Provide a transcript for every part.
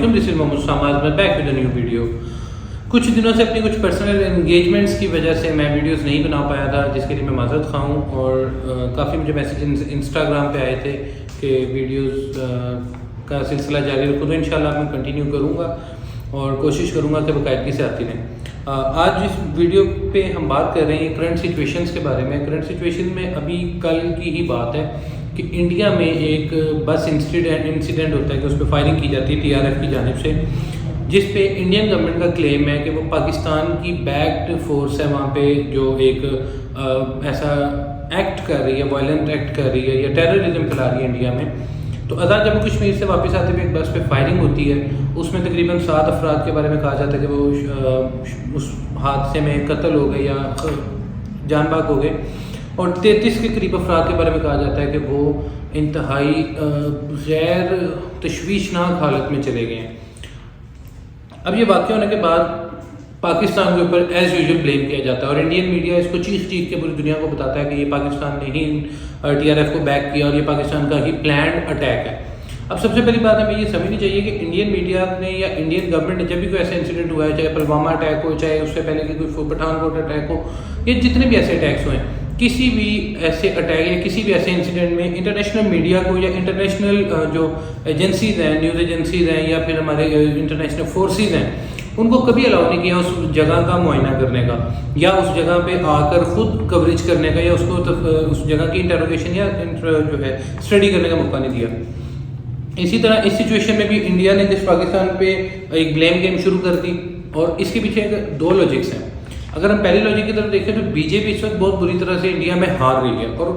علیکم، دس از محمد ساماز، میں back with a new video. کچھ دنوں سے اپنی کچھ پرسنل انگیجمنٹس کی وجہ سے میں ویڈیوز نہیں بنا پایا تھا، جس کے لیے میں معذرت خواہ ہوں، اور کافی مجھے میسیجز انسٹاگرام پہ آئے تھے کہ ویڈیوز کا سلسلہ جاری رکھو، تو انشاءاللہ میں کنٹینیو کروں گا اور کوشش کروں گا کہ باقاعدگی سے آتی رہیں۔ آج اس ویڈیو پہ ہم بات کر رہے ہیں کرنٹ سچویشنز کے بارے میں۔ کرنٹ سچویشن میں ابھی کل کی ہی بات ہے کہ انڈیا میں ایک بس انسیڈنٹ ہوتا ہے کہ اس پہ فائرنگ کی جاتی ہے TRF کی جانب سے، جس پہ انڈین گورنمنٹ کا کلیم ہے کہ وہ پاکستان کی بیکڈ فورس ہے وہاں پہ، جو ایک ایسا ایکٹ کر رہی ہے، وائلنٹ ایکٹ کر رہی ہے یا ٹیررزم پھیلا رہی ہے انڈیا میں۔ تو آزاد جموں کشمیر سے واپس آتے ہوئے ایک بس پہ فائرنگ ہوتی ہے، اس میں تقریباً 7 افراد کے بارے میں کہا جاتا ہے کہ وہ اس حادثے میں قتل ہو گئے یا جان باک ہو گئے، اور 33 کے قریب افراد کے بارے میں کہا جاتا ہے کہ وہ انتہائی غیر تشویشناک حالت میں چلے گئے ہیں۔ اب یہ واقعہ ہونے کے بعد پاکستان کے اوپر ایز یوزول بلیم کیا جاتا ہے، اور انڈین میڈیا اس کو چیخ کے پوری دنیا کو بتاتا ہے کہ یہ پاکستان نے ہی TRF کو بیک کیا اور یہ پاکستان کا ہی پلانڈ اٹیک ہے۔ اب سب سے پہلی بات ہمیں یہ سمجھنی چاہیے کہ انڈین میڈیا نے یا انڈین گورنمنٹ نے جب بھی کوئی ایسا انسیڈنٹ ہوا ہے، چاہے پلوامہ اٹیک ہو، چاہے اس سے پہلے کہ کوئی پٹھان کوٹ اٹیک ہو، یا جتنے بھی ایسے اٹیکس ہوئے ہیں، کسی بھی ایسے اٹیک یا کسی بھی ایسے انسیڈنٹ میں انٹرنیشنل میڈیا کو یا انٹرنیشنل جو ایجنسیز ہیں، نیوز ایجنسیز ہیں یا پھر ہمارے انٹرنیشنل فورسز ہیں، ان کو کبھی الاؤ نہیں کیا اس جگہ کا معائنہ کرنے کا، یا اس جگہ پہ آ کر خود کوریج کرنے کا، یا اس کو اس جگہ کی انٹروگیشن یا جو ہے اسٹڈی کرنے کا موقع نہیں دیا۔ اسی طرح اس سچویشن میں بھی انڈیا نے جس پاکستان پہ ایک بلیم گیم شروع کر دی، اور اس کے پیچھے 2 لاجکس ہیں۔ اگر ہم پہلی لاجک کی طرف دیکھیں تو BJP اس وقت بہت بری طرح سے انڈیا میں ہار رہی ہے، اور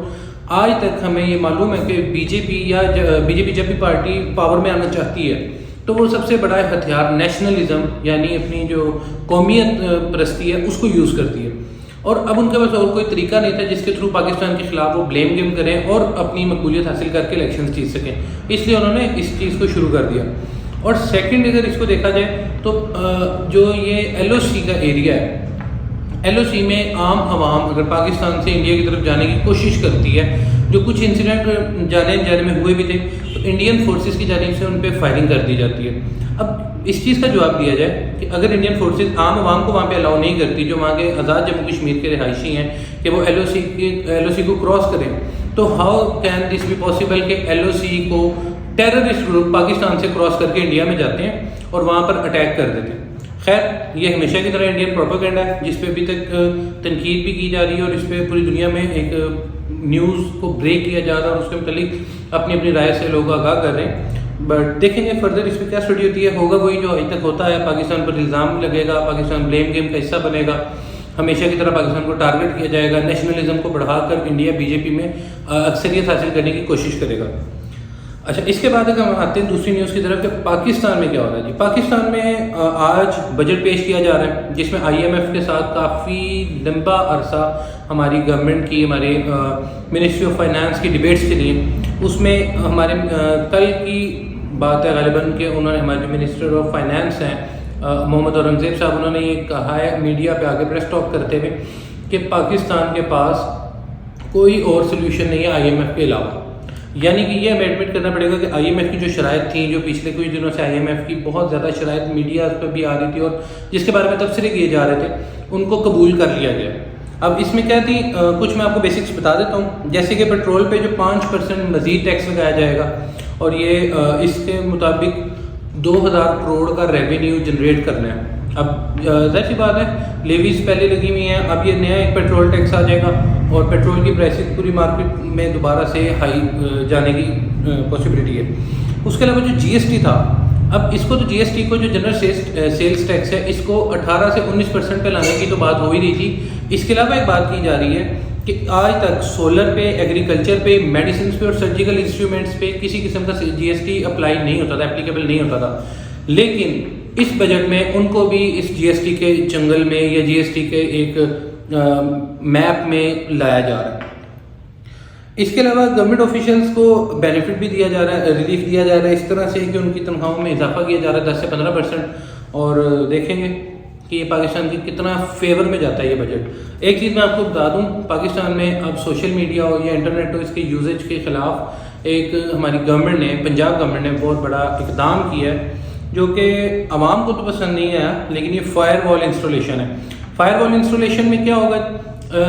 آج تک ہمیں یہ معلوم ہے کہ BJP جب بھی پارٹی پاور میں آنا چاہتی ہے تو وہ سب سے بڑا ہتھیار نیشنلزم یعنی اپنی جو قومیت پرستی ہے اس کو یوز کرتی ہے، اور اب ان کے پاس اور کوئی طریقہ نہیں تھا جس کے تھرو پاکستان کے خلاف وہ بلیم گیم کریں اور اپنی مقبولیت حاصل کر کے الیکشنز جیت سکیں، اس لیے انہوں نے اس چیز کو شروع کر دیا۔ اور سیکنڈ اگر اس کو دیکھا جائے تو جو یہ LOC کا ایریا ہے، LOC میں عام عوام اگر پاکستان سے انڈیا کی طرف جانے کی کوشش کرتی ہے، جو کچھ انسیڈنٹ جانے میں ہوئے بھی تھے، تو انڈین فورسز کی جانب سے ان پہ فائرنگ کر دی جاتی ہے۔ اب اس چیز کا جواب دیا جائے کہ اگر انڈین فورسز عام عوام کو وہاں پہ الاؤ نہیں کرتی، جو وہاں کے آزاد جموں کشمیر کے رہائشی ہیں، کہ وہ LOC کو کراس کریں، تو how can this be possible کہ LOC کو ٹیررسٹ گروپ پاکستان سے کراس کر کے انڈیا میں جاتے ہیں اور وہاں پر اٹیک کر دیتے ہیں۔ خیر، یہ ہمیشہ کی طرح انڈین پروپیگنڈا ہے جس پہ ابھی تک تنقید بھی کی جا رہی ہے، اور اس پہ پوری دنیا میں ایک نیوز کو بریک کیا جا رہا ہے، اور اس کے متعلق اپنی اپنی رائے سے لوگ آگاہ کر رہے ہیں۔ بٹ دیکھیں گے فردر اس پہ کیا اسٹڈی ہوتی ہے۔ ہوگا وہی جو ابھی تک ہوتا ہے، پاکستان پر الزام لگے گا، پاکستان بلیم گیم کا حصہ بنے گا، ہمیشہ کی طرح پاکستان کو ٹارگٹ کیا جائے گا، نیشنلزم کو بڑھا کر انڈیا BJP میں اکثریت حاصل کرنے کی کوشش کرے گا۔ اچھا، اس کے بعد اگر ہم آتے ہیں دوسری نیوز کی طرف کہ پاکستان میں کیا ہو رہا ہے۔ جی، پاکستان میں آج بجٹ پیش کیا جا رہا ہے، جس میں IMF کے ساتھ کافی لمبا عرصہ ہماری گورنمنٹ کی، ہمارے منسٹری آف فائنانس کی ڈیبیٹس چلی ہیں۔ اس میں ہمارے کل کی بات ہے غالباً کہ انہوں نے، ہمارے جو منسٹر آف فائنانس ہیں محمد اورنگزیب صاحب، انہوں نے یہ کہا ہے میڈیا پہ آگے پریس ٹاک کرتے ہوئے کہ پاکستان کے پاس کوئی اور سلوشن نہیں ہے IMF کے علاوہ۔ یعنی کہ یہ ہمیں ایڈمٹ کرنا پڑے گا کہ IMF کی جو شرائط تھیں، جو پچھلے کچھ دنوں سے IMF کی بہت زیادہ شرائط میڈیا پہ بھی آ رہی تھی اور جس کے بارے میں تبصرے کیے جا رہے تھے، ان کو قبول کر لیا گیا۔ اب اس میں کیا تھی، کچھ میں آپ کو بیسکس بتا دیتا ہوں، جیسے کہ پیٹرول پہ جو 5% مزید ٹیکس لگایا جائے گا، اور یہ اس کے مطابق 2000 کروڑ کا ریونیو جنریٹ کرنا ہے۔ اب ظاہر سی بات ہے، لیویز پہلے لگی ہوئی ہیں، اب یہ نیا ایک پیٹرول ٹیکس آ جائے گا اور پیٹرول کی پرائسز پوری مارکیٹ میں دوبارہ سے ہائی جانے کی پاسبلٹی ہے۔ اس کے علاوہ جو GST تھا، اب اس کو تو GST کو جو جنرل سیلز ٹیکس ہے، اس کو 18 سے 19% پہ لانے کی تو بات ہو ہی رہی تھی۔ اس کے علاوہ ایک بات کی جا رہی ہے کہ آج تک سولر پہ، ایگریکلچر پہ، میڈیسنس پہ اور سرجیکل انسٹرومنٹس پہ کسی قسم کا GST اپلائی نہیں ہوتا تھا، اپلیکیبل نہیں ہوتا تھا، لیکن اس بجٹ میں ان کو بھی اس GST کے جنگل میں یا GST کے ایک میپ میں لایا جا رہا ہے۔ اس کے علاوہ گورنمنٹ آفیشلس کو بینیفٹ بھی دیا جا رہا ہے، ریلیف دیا جا رہا ہے اس طرح سے کہ ان کی تنخواہوں میں اضافہ کیا جا رہا ہے 10 سے 15%، اور دیکھیں گے کہ یہ پاکستان کی کتنا فیور میں جاتا ہے یہ بجٹ۔ ایک چیز میں آپ کو بتا دوں، پاکستان میں اب سوشل میڈیا ہو یا انٹرنیٹ ہو، اس کے یوزیج کے خلاف ایک ہماری گورنمنٹ نے، پنجاب گورنمنٹ نے بہت بڑا اقدام کیا ہے، جو کہ عوام کو تو پسند نہیں آیا، لیکن یہ فائر وال انسٹالیشن ہے۔ فائر وال انسٹالیشن میں کیا ہوگا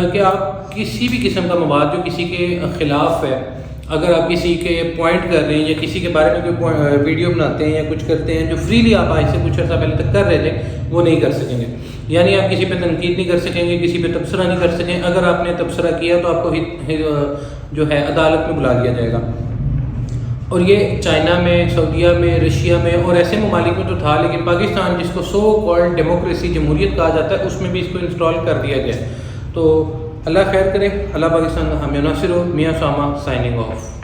کہ آپ کسی بھی قسم کا مواد جو کسی کے خلاف ہے، اگر آپ کسی کے پوائنٹ کر رہے ہیں یا کسی کے بارے میں کوئی ویڈیو بناتے ہیں یا کچھ کرتے ہیں جو فریلی آپ آج سے کچھ عرصہ پہلے تک کر رہے تھے، وہ نہیں کر سکیں گے۔ یعنی آپ کسی پہ تنقید نہیں کر سکیں گے، کسی پہ تبصرہ نہیں کر سکیں۔ اگر آپ نے تبصرہ کیا تو آپ کو جو ہے عدالت میں بلا لیا جائے گا۔ اور یہ چائنا میں، سعودیہ میں، رشیا میں اور ایسے ممالک میں تو تھا، لیکن پاکستان جس کو سو کالڈ ڈیموکریسی، جمہوریت کہا جاتا ہے، اس میں بھی اس کو انسٹال کر دیا گیا۔ تو اللہ خیر کرے، اللہ پاکستان کا حامی و ناصر ہو۔ میاں اسامہ سائننگ آف۔